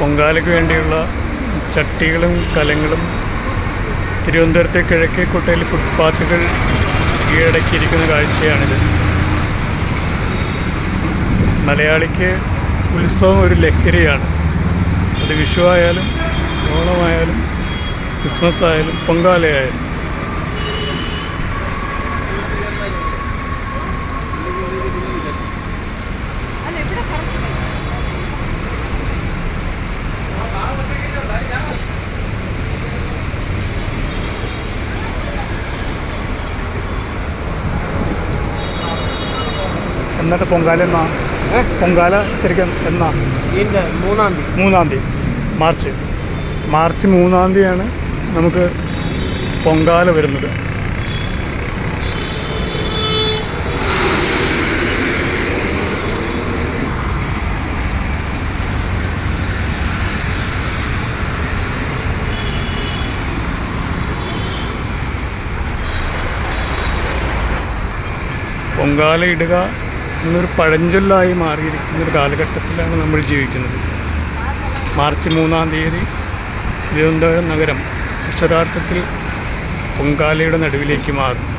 പൊങ്കാലയ്ക്ക് വേണ്ടിയുള്ള ചട്ടികളും കലങ്ങളും തിരുവനന്തപുരത്തെ കിഴക്കേക്കോട്ടയിൽ ഫുട്പാത്തുകൾ കീഴടക്കിയിരിക്കുന്ന കാഴ്ചയാണിത്. മലയാളിക്ക് ഉത്സവം ഒരു ലഹരിയാണ്. അത് വിഷു ആയാലും ഓണമായാലും ക്രിസ്മസ് ആയാലും പൊങ്കാലയായാലും. എന്നിട്ട് പൊങ്കാല എന്നാ? പൊങ്കാല ശരിക്കും എന്നാ? 3-ാം തീയതി മാർച്ച് 3-ാം തീയതിയാണ് നമുക്ക് പൊങ്കാല വരുന്നത്. പൊങ്കാല ഇടുക എന്നൊരു പഴഞ്ചൊല്ലായി മാറിയിരിക്കുന്നൊരു കാലഘട്ടത്തിലാണ് നമ്മൾ ജീവിക്കുന്നത്. മാർച്ച് 3-ാം തീയതി തിരുവനന്തപുരം നഗരം അക്ഷരാർത്ഥത്തിൽ പൊങ്കാലയുടെ നടുവിലേക്ക് മാറും.